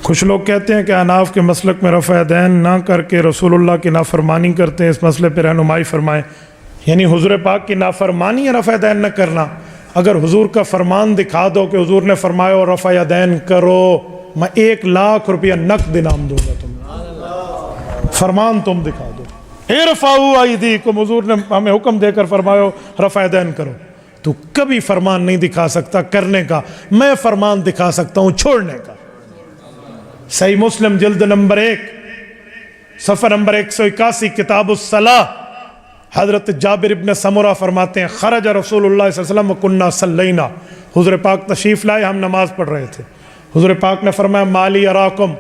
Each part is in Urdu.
کچھ لوگ کہتے ہیں کہ اناف کے مسلک میں رفع دین نہ کر کے رسول اللہ کی نافرمانی کرتے ہیں، اس مسئلے پہ رہنمائی فرمائیں۔ یعنی حضور پاک کی نافرمانی ہے رفع دین نہ کرنا؟ اگر حضور کا فرمان دکھا دو کہ حضور نے فرمایا اور رفع دین کرو، میں 1,00,000 روپیہ نقد انعام دوں گا تمہیں۔ فرمان تم دکھا دو، ارفعوا ایدیکم، حضور نے ہمیں حکم دے کر فرمایا رفع دین کرو۔ تو کبھی فرمان نہیں دکھا سکتا کرنے کا، میں فرمان دکھا سکتا ہوں چھوڑنے کا۔ صحیح مسلم جلد نمبر 1 صفحہ نمبر 181 کتاب الصلاۃ، حضرت جابر ابن سمرہ فرماتے ہیں خرج رسول اللہ صلی اللہ علیہ وسلم وکنا صلینا، حضور پاک تشریف لائے، ہم نماز پڑھ رہے تھے، حضور پاک نے فرمایا مالی اراکم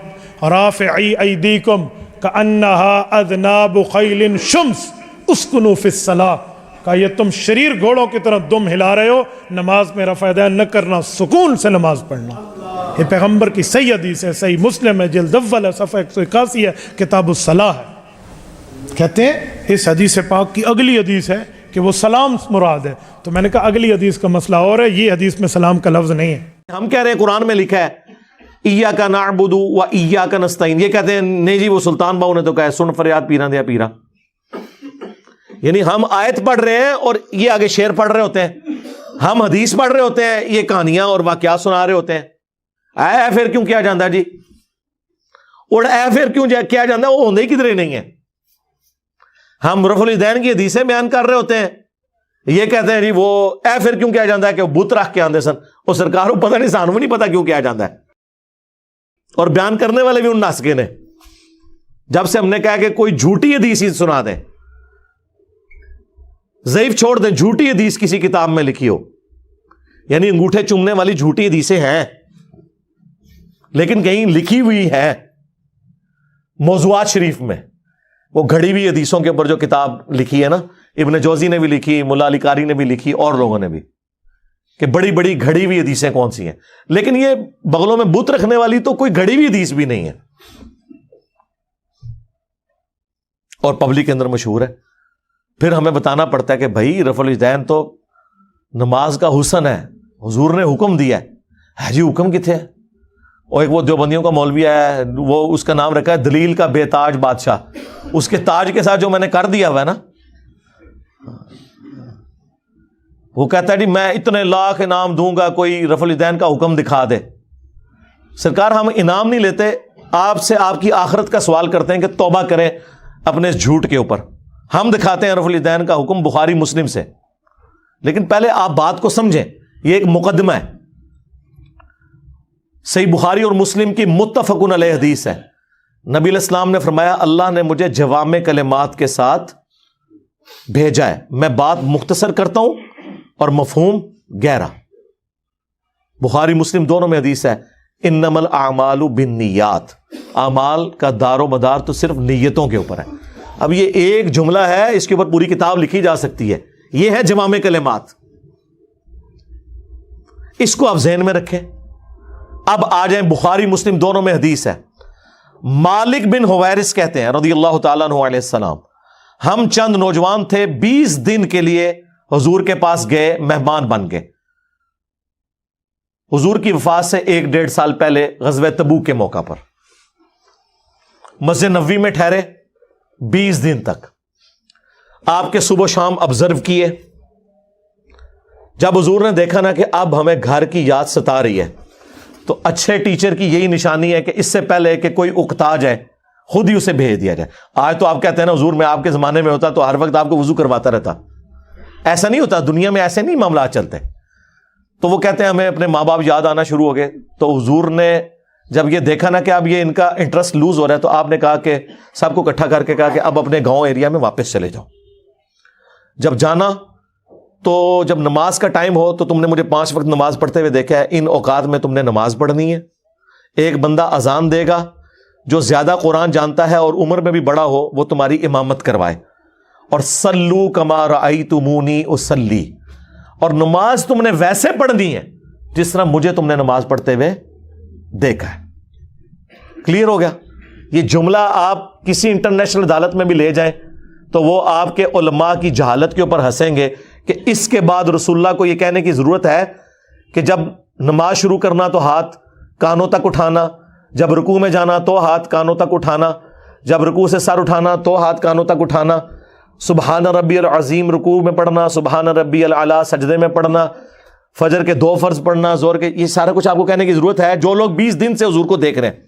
رافعی ایدیکم کأنہا اذناب خیل شمس اسکنوا فی الصلاۃ، کہا یہ تم شریر گھوڑوں کی طرح دم ہلا رہے ہو، نماز میں رفع دین نہ کرنا، سکون سے نماز پڑھنا۔ یہ پیغمبر کی صحیح حدیث ہے، صحیح مسلم ہے، جلد اول ہے، صفحہ 181 ہے، کتاب الصلاۃ ہے۔ کہتے ہیں اس حدیث پاک کی اگلی حدیث ہے کہ وہ سلام مراد ہے، تو میں نے کہا اگلی حدیث کا مسئلہ اور ہے، یہ حدیث میں سلام کا لفظ نہیں ہے۔ ہم کہہ رہے ہیں قرآن میں لکھا ہے ایاک نعبد و ایاک نستعین، یہ کہتے ہیں نہیں جی وہ سلطان باؤ نے تو کہا سن فریاد پیرا دیا پیرا، یعنی ہم آیت پڑھ رہے ہیں اور یہ آگے شعر پڑھ رہے ہوتے ہیں، ہم حدیث پڑھ رہے ہوتے ہیں، یہ کہانیاں اور واقعات سنا رہے ہوتے ہیں۔ اے پھر کیوں کیا جاندہ جی، اور اے پھر کیوں کیا جاندہ، وہ ہوندے ہی کدھر نہیں ہے۔ ہم رفع الیدین کی حدیثیں بیان کر رہے ہوتے ہیں، یہ کہتے ہیں جی وہ اے پھر کیوں کیا جاندہ ہے کہ وہ بت رکھ کے آندے سن، وہ سرکار کو پتہ نہیں، سانوں نہیں پتہ کیوں کیا جاندہ ہے، اور بیان کرنے والے بھی ان ناسکے نے۔ جب سے ہم نے کہا کہ کوئی جھوٹی حدیث ہی سنا دیں، ضعیف چھوڑ دیں، جھوٹی حدیث کسی کتاب میں لکھی ہو، یعنی انگوٹھے چومنے والی جھوٹی حدیثیں ہیں لیکن کہیں لکھی ہوئی ہے موضوعات شریف میں، وہ گھڑی ہوئی حدیثوں کے اوپر جو کتاب لکھی ہے نا، ابن جوزی نے بھی لکھی، ملا علی قاری نے بھی لکھی، اور لوگوں نے بھی، کہ بڑی بڑی گھڑی ہوئی حدیثیں کون سی ہیں، لیکن یہ بغلوں میں بت رکھنے والی تو کوئی گھڑی ہوئی حدیث بھی نہیں ہے، اور پبلک کے اندر مشہور ہے۔ پھر ہمیں بتانا پڑتا ہے کہ بھائی رفع الیدین تو نماز کا حسن ہے، حضور نے حکم دیا ہے جی، حکم کتنے ہے؟ اور ایک وہ دیوبندیوں کا مولوی ہے، وہ اس کا نام رکھا ہے دلیل کا بے تاج بادشاہ، اس کے تاج کے ساتھ جو میں نے کر دیا ہوا ہے نا، وہ کہتا ہے جی میں اتنے لاکھ انعام دوں گا کوئی رفع الیدین کا حکم دکھا دے۔ سرکار ہم انعام نہیں لیتے، آپ سے آپ کی آخرت کا سوال کرتے ہیں کہ توبہ کریں اپنے اس جھوٹ کے اوپر۔ ہم دکھاتے ہیں رفع الیدین کا حکم بخاری مسلم سے، لیکن پہلے آپ بات کو سمجھیں، یہ ایک مقدمہ ہے۔ صحیح بخاری اور مسلم کی متفقن علیہ حدیث ہے، نبی علیہ السلام نے فرمایا اللہ نے مجھے جوامع کلمات کے ساتھ بھیجا ہے، میں بات مختصر کرتا ہوں اور مفہوم گہرا۔ بخاری مسلم دونوں میں حدیث ہے انما الاعمال بالنیات، اعمال کا دار و مدار تو صرف نیتوں کے اوپر ہے۔ اب یہ ایک جملہ ہے، اس کے اوپر پوری کتاب لکھی جا سکتی ہے، یہ ہے جوامع کلمات، اس کو آپ ذہن میں رکھیں۔ اب آ جائیں بخاری مسلم دونوں میں حدیث ہے، مالک بن حویرث کہتے ہیں رضی اللہ تعالیٰ عنہ علیہ السلام، ہم چند نوجوان تھے 20 دن کے لیے حضور کے پاس گئے، مہمان بن گئے، حضور کی وفات سے 1-1.5 سال پہلے غزوہ تبوک کے موقع پر مسجد نبوی میں ٹھہرے 20 دن تک، آپ کے صبح و شام آبزرو کیے۔ جب حضور نے دیکھا نا کہ اب ہمیں گھر کی یاد ستا رہی ہے، تو اچھے ٹیچر کی یہی نشانی ہے کہ اس سے پہلے کہ کوئی اکتا جائے خود ہی اسے بھیج دیا جائے۔ آج تو آپ کہتے ہیں نا حضور میں آپ کے زمانے میں ہوتا تو ہر وقت آپ کو وضو کرواتا رہتا، ایسا نہیں ہوتا، دنیا میں ایسے نہیں معاملات چلتے۔ تو وہ کہتے ہیں ہمیں اپنے ماں باپ یاد آنا شروع ہو گئے، تو حضور نے جب یہ دیکھا نا کہ اب یہ ان کا انٹرسٹ لوز ہو رہا ہے، تو آپ نے کہا کہ سب کو اکٹھا کر کے کہا کہ اب اپنے گاؤں ایریا میں واپس چلے جاؤ۔ جب جانا تو جب نماز کا ٹائم ہو تو تم نے مجھے 5 وقت نماز پڑھتے ہوئے دیکھا ہے، ان اوقات میں تم نے نماز پڑھنی ہے۔ ایک بندہ اذان دے گا جو زیادہ قرآن جانتا ہے اور عمر میں بھی بڑا ہو، وہ تمہاری امامت کروائے، اور صلو کما رأیتمونی اصلی، اور نماز تم نے ویسے پڑھنی ہے جس طرح مجھے تم نے نماز پڑھتے ہوئے دیکھا ہے۔ کلیئر ہو گیا؟ یہ جملہ آپ کسی انٹرنیشنل عدالت میں بھی لے جائیں تو وہ آپ کے علماء کی جہالت کے اوپر ہنسیں گے کہ اس کے بعد رسول اللہ کو یہ کہنے کی ضرورت ہے کہ جب نماز شروع کرنا تو ہاتھ کانوں تک اٹھانا، جب رکوع میں جانا تو ہاتھ کانوں تک اٹھانا, جب رکوع سے سر اٹھانا تو ہاتھ کانوں تک اٹھانا, سبحان ربی العظیم رکوع میں پڑھنا, سبحان ربی الاعلیٰ سجدے میں پڑھنا, فجر کے 2 فرض پڑھنا, زور کے, یہ سارا کچھ آپ کو کہنے کی ضرورت ہے. جو لوگ 20 دن سے حضور کو دیکھ رہے ہیں,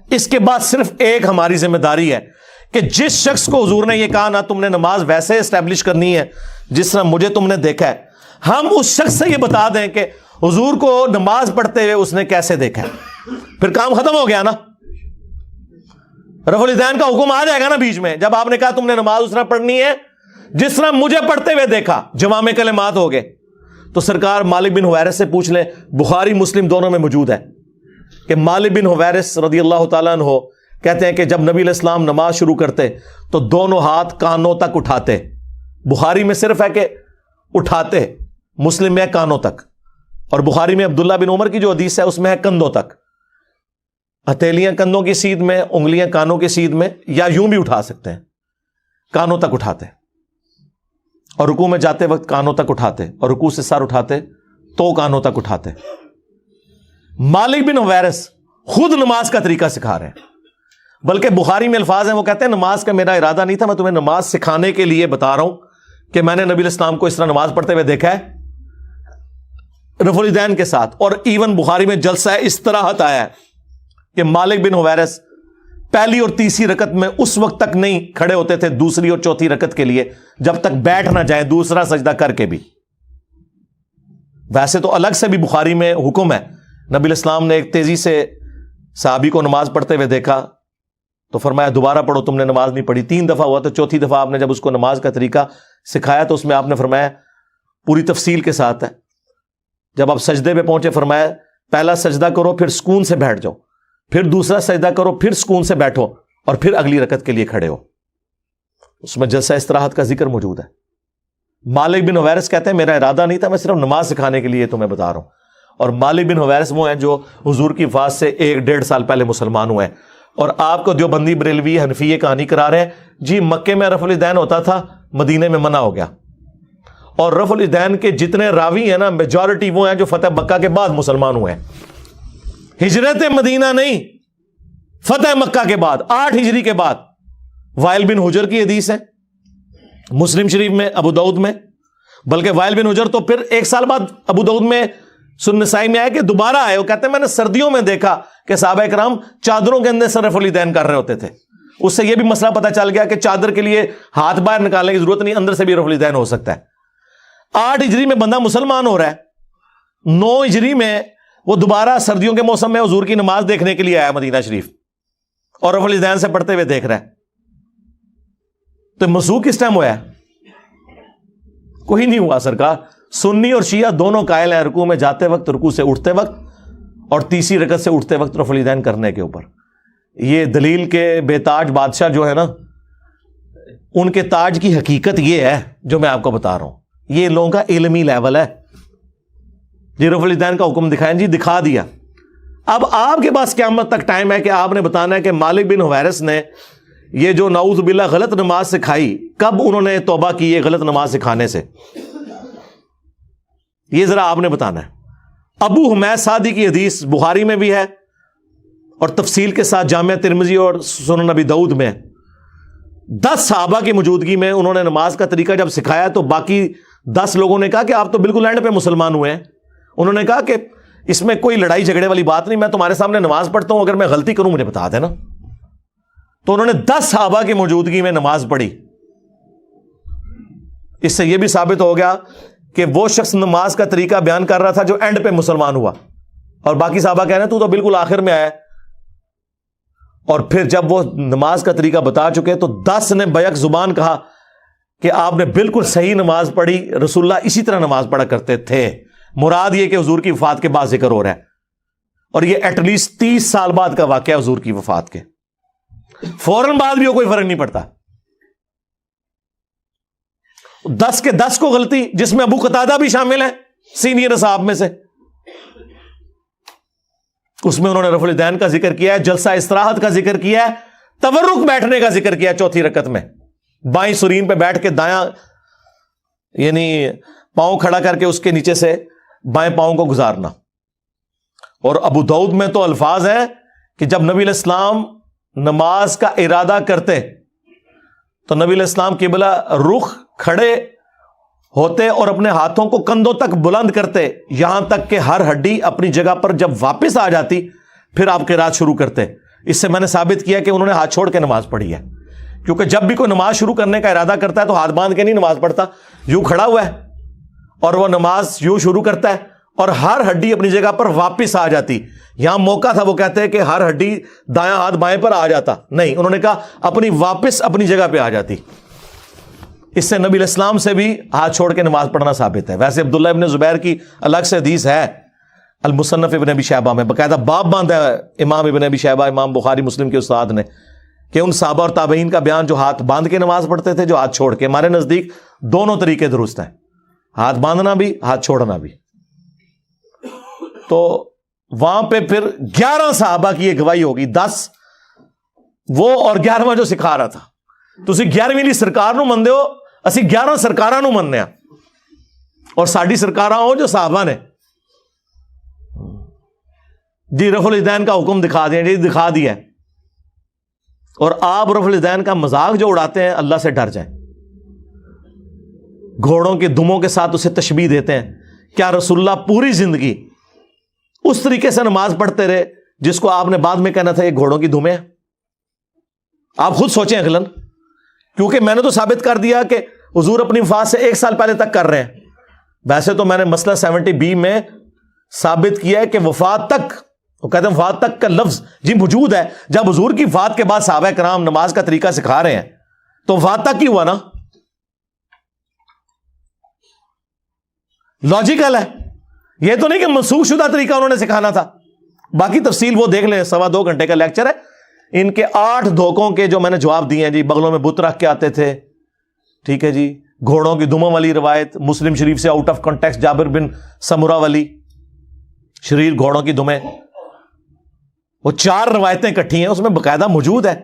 اس کے بعد صرف ایک ہماری ذمہ داری ہے کہ جس شخص کو حضور نے یہ کہا نا تم نے نماز ویسے اسٹیبلش کرنی ہے جس طرح مجھے تم نے دیکھا ہے, ہم اس شخص سے یہ بتا دیں کہ حضور کو نماز پڑھتے ہوئے اس نے کیسے دیکھا ہے, پھر کام ختم ہو گیا نا. رفع الیدین کا حکم آ جائے گا نا بیچ میں, جب آپ نے کہا تم نے نماز اس طرح پڑھنی ہے جس طرح مجھے پڑھتے ہوئے دیکھا, جوامع کلمات ہو گئے. تو سرکار مالک بن حویرث سے پوچھ لیں, بخاری مسلم دونوں میں موجود ہے کہ مالک بن حویرث رضی اللہ تعالیٰ عنہ کہتے ہیں کہ جب نبی علیہ السلام نماز شروع کرتے تو دونوں ہاتھ کانوں تک اٹھاتے. بخاری میں صرف ہے کہ اٹھاتے, مسلم میں ہے کانوں تک, اور بخاری میں عبداللہ بن عمر کی جو حدیث ہے اس میں ہے کندھوں تک. ہتھیلیاں کندھوں کی سیدھ میں, انگلیاں کانوں کی سیدھ میں, یا یوں بھی اٹھا سکتے ہیں, کانوں تک اٹھاتے. اور رکوع میں جاتے وقت کانوں تک اٹھاتے, اور رکوع سے سر اٹھاتے تو کانوں تک اٹھاتے. مالک بن حویرث خود نماز کا طریقہ سکھا رہے ہیں, بلکہ بخاری میں الفاظ ہیں, وہ کہتے ہیں نماز کا میرا ارادہ نہیں تھا, میں تمہیں نماز سکھانے کے لیے بتا رہا ہوں کہ میں نے نبی علیہ السلام کو اس طرح نماز پڑھتے ہوئے دیکھا ہے رفع الیدین کے ساتھ. اور ایون بخاری میں جلسہ استراحت آیا ہے کہ مالک بن حویرث پہلی اور تیسری رکعت میں اس وقت تک نہیں کھڑے ہوتے تھے دوسری اور چوتھی رکعت کے لیے جب تک بیٹھ نہ جائیں دوسرا سجدہ کر کے بھی. ویسے تو الگ سے بھی بخاری میں حکم ہے, نبی علیہ السلام نے ایک تیزی سے صحابی کو نماز پڑھتے ہوئے دیکھا تو فرمایا دوبارہ پڑھو, تم نے نماز نہیں پڑھی. 3 دفعہ ہوا تو چوتھی دفعہ آپ نے جب اس کو نماز کا طریقہ سکھایا تو اس میں آپ نے فرمایا پوری تفصیل کے ساتھ ہے, جب آپ سجدے پہ پہنچے فرمایا پہلا سجدہ کرو پھر سکون سے بیٹھ جاؤ, پھر دوسرا سجدہ کرو پھر سکون سے بیٹھو, اور پھر اگلی رکعت کے لیے کھڑے ہو. اس میں جلسہ استراحت کا ذکر موجود ہے. مالک بن حویرث کہتے ہیں میرا ارادہ نہیں تھا, میں صرف نماز سکھانے کے لیے تمہیں بتا رہا ہوں. اور مالک بن حویرث وہ ہیں جو حضور کی وفات سے 1-1.5 سال پہلے مسلمان ہوئے ہیں, اور آپ کو دیوبندی بریلوی حنفی یہ کہانی کرا رہے ہیں جی مکے میں رفع الیدین ہوتا تھا, مدینے میں منع ہو گیا. اور رفع الیدین کے جتنے راوی ہیں نا میجورٹی وہ ہیں جو فتح مکہ کے بعد مسلمان ہوئے ہیں, ہجرت مدینہ نہیں, فتح مکہ کے بعد 8 ہجری کے بعد. وائل بن حجر کی حدیث ہے مسلم شریف میں, ابو داؤد میں, بلکہ وائل بن حجر تو پھر 1 سال بعد ابو داؤد میں سنن نسائی میں آئے کہ دوبارہ آئے, وہ کہتے ہیں میں نے سردیوں میں دیکھا کہ صحابہ کرام چادروں کے اندر سے رفع الیدین کر رہے ہوتے تھے. اس سے یہ بھی مسئلہ پتہ چل گیا کہ چادر کے لیے ہاتھ باہر نکالنے کی ضرورت نہیں, اندر سے بھی رفع الیدین ہو سکتا ہے. 8 ہجری میں بندہ مسلمان ہو رہا ہے, 9 ہجری میں وہ دوبارہ سردیوں کے موسم میں حضور کی نماز دیکھنے کے لیے آیا مدینہ شریف, اور رفع الیدین سے پڑھتے ہوئے دیکھ رہا ہے. تو مسوخ کس ٹائم ہوا ہے؟ کوئی نہیں ہوا سرکار. سنی اور شیعہ دونوں قائل ہیں رکوع میں جاتے وقت, رکوع سے اٹھتے وقت, اور تیسری رکعت سے اٹھتے وقت رفع الیدین کرنے کے اوپر. یہ دلیل کے بے تاج بادشاہ جو ہے نا, ان کے تاج کی حقیقت یہ ہے جو میں آپ کو بتا رہا ہوں. یہ لوگوں کا علمی لیول ہے. جی رفع الیدین کا حکم دکھائیں, جی دکھا دیا. اب آپ کے پاس قیامت تک ٹائم ہے کہ آپ نے بتانا ہے کہ مالک بن حویرث نے یہ جو نعوذ باللہ غلط نماز سکھائی, کب انہوں نے توبہ کی یہ غلط نماز سکھانے سے, یہ ذرا آپ نے بتانا ہے. ابو حمید سعدی کی حدیث بخاری میں بھی ہے اور تفصیل کے ساتھ جامعہ ترمذی اور سنن نبی داؤد میں. 10 صحابہ کی موجودگی میں انہوں نے نماز کا طریقہ جب سکھایا تو باقی 10 لوگوں نے کہا کہ آپ تو بالکل اینڈ پہ مسلمان ہوئے ہیں. انہوں نے کہا کہ اس میں کوئی لڑائی جھگڑے والی بات نہیں, میں تمہارے سامنے نماز پڑھتا ہوں, اگر میں غلطی کروں مجھے بتا دینا. تو انہوں نے 10 صحابہ کی موجودگی میں نماز پڑھی. اس سے یہ بھی ثابت ہو گیا کہ وہ شخص نماز کا طریقہ بیان کر رہا تھا جو اینڈ پہ مسلمان ہوا, اور باقی صحابہ کہہ رہے ہیں تو بالکل آخر میں آیا. اور پھر جب وہ نماز کا طریقہ بتا چکے تو 10 نے بیک زبان کہا کہ آپ نے بالکل صحیح نماز پڑھی, رسول اللہ اسی طرح نماز پڑھا کرتے تھے. مراد یہ کہ حضور کی وفات کے بعد ذکر ہو رہا ہے, اور یہ ایٹ لیسٹ 30 سال بعد کا واقعہ حضور کی وفات کے. فوراً بعد بھی کوئی فرق نہیں پڑتا. 10 کے 10 کو غلطی, جس میں ابو قتادہ بھی شامل ہے سینئر صاحب میں سے. اس میں انہوں نے رفع الیدین کا ذکر کیا ہے, جلسہ استراحت کا ذکر کیا ہے, تورک بیٹھنے کا ذکر کیا ہے. چوتھی رکعت میں بائیں سرین پہ بیٹھ کے دایاں یعنی پاؤں کھڑا کر کے اس کے نیچے سے بائیں پاؤں کو گزارنا. اور ابو داؤد میں تو الفاظ ہیں کہ جب نبی علیہ السلام نماز کا ارادہ کرتے تو نبی علیہ السلام قبلہ رخ کھڑے ہوتے اور اپنے ہاتھوں کو کندھوں تک بلند کرتے، یہاں تک کہ ہر ہڈی اپنی جگہ پر جب واپس آ جاتی پھر آپ قرات شروع کرتے۔ اس سے میں نے ثابت کیا کہ انہوں نے ہاتھ چھوڑ کے نماز پڑھی ہے، کیونکہ جب بھی کوئی نماز شروع کرنے کا ارادہ کرتا ہے تو ہاتھ باندھ کے نہیں نماز پڑھتا، یوں کھڑا ہوا ہے اور وہ نماز یوں شروع کرتا ہے اور ہر ہڈی اپنی جگہ پر واپس آ جاتی۔ یہاں موقع تھا وہ کہتے ہیں کہ ہر ہڈی دایاں ہاتھ بائیں پر آ جاتا، نہیں، انہوں نے کہا اپنی واپس اپنی جگہ پہ آ جاتی۔ اس سے نبی علیہ السلام سے بھی ہاتھ چھوڑ کے نماز پڑھنا ثابت ہے۔ ویسے عبداللہ ابن زبیر کی الگ سے حدیث ہے المصنف ابن ابی شیبہ میں، باقاعدہ باب باندھا ہے امام ابن ابی شیبہ، امام بخاری مسلم کے استاد نے، کہ ان صحابہ اور تابعین کا بیان جو ہاتھ باندھ کے نماز پڑھتے تھے، جو ہاتھ چھوڑ کے۔ ہمارے نزدیک دونوں طریقے درست ہیں، ہاتھ باندھنا بھی، ہاتھ چھوڑنا بھی۔ تو وہاں پہ پھر 11 صحابہ کی یہ گواہی ہوگی، 10 وہ اور 11واں جو سکھا رہا تھا۔ تسی 11ویں لی سرکار نو مندے ہو، اسی 11 سرکاراں نو مننے ہاں، اور ساڈی سرکاراں ہو جو صحابہ نے۔ جی رفع الیدین کا حکم دکھا دیا، جی دکھا دیا ہے، اور آپ رفع الیدین کا مذاق جو اڑاتے ہیں، اللہ سے ڈر جائیں۔ گھوڑوں کے دموں کے ساتھ اسے تشبیہ دیتے ہیں۔ کیا رسول اللہ پوری زندگی اس طریقے سے نماز پڑھتے رہے جس کو آپ نے بعد میں کہنا تھا یہ گھوڑوں کی دمیں ہیں؟ آپ خود سوچیں اگلن، کیونکہ میں نے تو ثابت کر دیا کہ حضور اپنی وفات سے 1 سال پہلے تک کر رہے ہیں۔ ویسے تو میں نے مسئلہ 70B میں ثابت کیا ہے کہ وفات تک، وہ کہتے ہیں وفات تک کا لفظ جی موجود ہے۔ جب حضور کی وفات کے بعد صحابہ کرام نماز کا طریقہ سکھا رہے ہیں تو وفات تک ہی ہوا نا، لاجیکل ہے۔ یہ تو نہیں کہ منسوخ شدہ طریقہ انہوں نے سکھانا تھا۔ باقی تفصیل وہ دیکھ لیں، 2.25 گھنٹے کا لیکچر ہے۔ ان کے 8 دھوکوں کے جو میں نے جواب دیے ہیں جی، بغلوں میں بت رکھ کے آتے تھے، ٹھیک ہے جی، گھوڑوں کی دموں والی روایت مسلم شریف سے آؤٹ آف کانٹیکسٹ، جابر بن سمرہ والی شریر گھوڑوں کی دمیں، وہ 4 روایتیں اکٹھی ہیں، اس میں باقاعدہ موجود ہے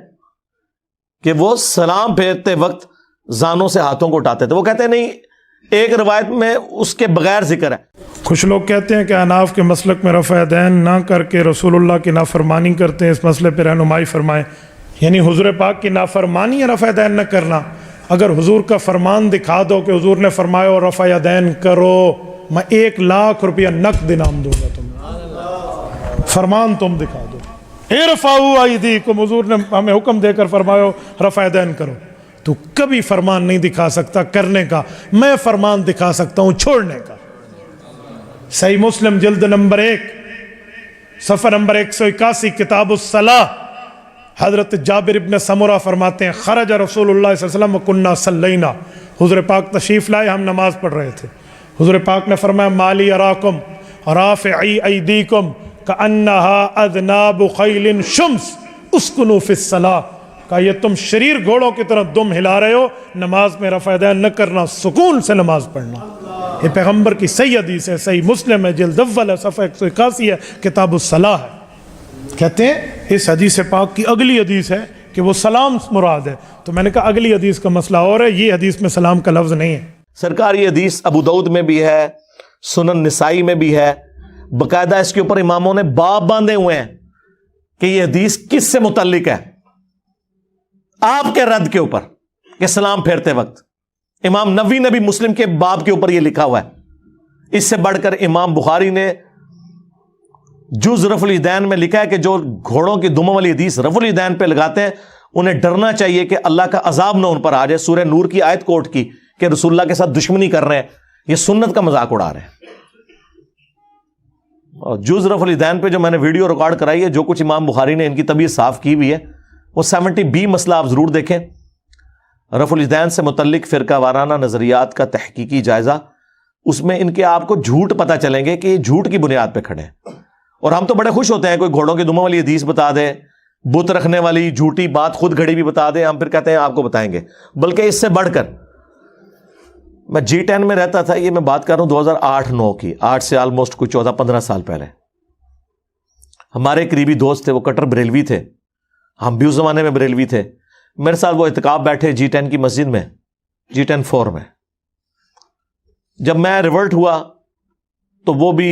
کہ وہ سلام پھیرتے وقت زانوں سے ہاتھوں کو اٹھاتے تھے۔ وہ کہتے ہیں نہیں، ایک روایت میں اس کے بغیر ذکر ہے۔ کچھ لوگ کہتے ہیں کہ اناف کے مسلک میں رفع دین نہ کر کے رسول اللہ کی نافرمانی کرتے ہیں، اس مسئلے پہ رہنمائی فرمائیں۔ یعنی حضور پاک کی نافرمانی یا رفع دین نہ کرنا؟ اگر حضور کا فرمان دکھا دو کہ حضور نے فرمایا اور رفع دین کرو، میں 1,00,000 روپیہ نقد انعام دوں گا تمہیں۔ فرمان تم دکھا دو، ارفعوا ایدیکم، حضور نے ہمیں حکم دے کر فرمایا رفع دین کرو۔ تو کبھی فرمان نہیں دکھا سکتا کرنے کا، میں فرمان دکھا سکتا ہوں چھوڑنے کا۔ صحیح مسلم جلد نمبر 1 صفحہ نمبر 181 کتاب الصلاۃ، حضرت جابر ابن سمرہ فرماتے ہیں خرج رسول اللہ صلی اللہ علیہ وسلم وکنا صلینا، حضور پاک تشریف لائے، ہم نماز پڑھ رہے تھے، حضور پاک نے فرمایا مالی اراکم رافعی ایدیکم کانہا اذناب خیل شمس اسکنوا فی الصلاۃ، کہ یہ تم شریر گھوڑوں کی طرح دم ہلا رہے ہو، نماز میں رفع دین نہ کرنا، سکون سے نماز پڑھنا۔ یہ پیغمبر کی صحیح حدیث ہے، صحیح مسلم ہے، جلد اول ہے، صفحہ 181 ہے، کتاب الصلاۃ ہے۔ کہتے ہیں اس حدیث پاک کی اگلی حدیث ہے کہ وہ سلام مراد ہے، تو میں نے کہا اگلی حدیث کا مسئلہ اور ہے، یہ حدیث میں سلام کا لفظ نہیں ہے۔ سرکار یہ حدیث ابو داؤد میں بھی ہے، سنن نسائی میں بھی ہے، باقاعدہ اس کے اوپر اماموں نے باب باندھے ہوئے ہیں کہ یہ حدیث کس سے متعلق ہے، آپ کے رد کے اوپر کہ سلام پھیرتے وقت۔ امام نووی نے بھی مسلم کے باب کے اوپر یہ لکھا ہوا ہے۔ اس سے بڑھ کر امام بخاری نے جز رفع الیدین میں لکھا ہے کہ جو گھوڑوں کی دموں والی حدیث رفع الیدین پہ لگاتے ہیں انہیں ڈرنا چاہیے کہ اللہ کا عذاب نہ ان پر آ جائے۔ سورہ نور کی آیت کوٹ کی کہ رسول اللہ کے ساتھ دشمنی کر رہے ہیں، یہ سنت کا مذاق اڑا رہے ہیں۔ اور جز رفع الیدین پہ جو میں نے ویڈیو ریکارڈ کرائی ہے، جو کچھ امام بخاری نے ان کی طبیعت صاف کی ہوئی ہے، وہ 70B مسئلہ آپ ضرور دیکھیں، رفع الیدین سے متعلق فرقہ وارانہ نظریات کا تحقیقی جائزہ۔ اس میں ان کے آپ کو جھوٹ پتہ چلیں گے کہ یہ جھوٹ کی بنیاد پہ کھڑے ہیں، اور ہم تو بڑے خوش ہوتے ہیں کوئی گھوڑوں کی دموں والی حدیث بتا دے، بت رکھنے والی جھوٹی بات خود گھڑی بھی بتا دے، ہم پھر کہتے ہیں آپ کو بتائیں گے۔ بلکہ اس سے بڑھ کر میں G10 میں رہتا تھا، یہ میں بات کر رہا ہوں 2008-9 کی، 8 سے آلموسٹ کوئی 14-15 سال پہلے۔ ہمارے قریبی دوست تھے، وہ کٹر بریلوی تھے، ہم بھی اس زمانے میں بریلوی تھے۔ میرے ساتھ وہ اعتکاف بیٹھے G10 کی مسجد میں، G10-4 میں۔ جب میں ریورٹ ہوا تو وہ بھی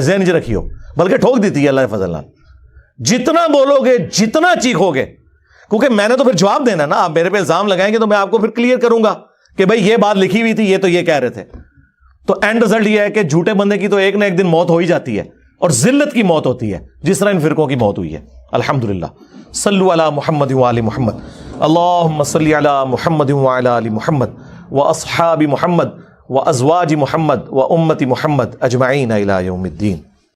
ذہن جو رکھیو, بلکہ ٹھوک دیتی ہے اللہ کے فضل. جتنا بولو گے, جتنا چیخو گے, کیونکہ میں نے تو پھر جواب دینا نا. آپ میرے پہ الزام لگائیں گے تو میں آپ کو پھر کلیئر کروں گا کہ بھائی یہ بات لکھی ہوئی تھی, یہ تو یہ کہہ رہے تھے. تو اینڈ رزلٹ یہ ہے کہ جھوٹے بندے کی تو ایک نہ ایک دن موت ہو ہی جاتی ہے, اور ذلت کی موت ہوتی ہے, جس طرح ان فرقوں کی موت ہوئی ہے. الحمدللہ. صلو علی محمد و آل محمد. اللہم صلی علی محمد و علی آل محمد و اصحاب محمد و ازواج محمد و امت محمد اجمعین الی یوم الدین.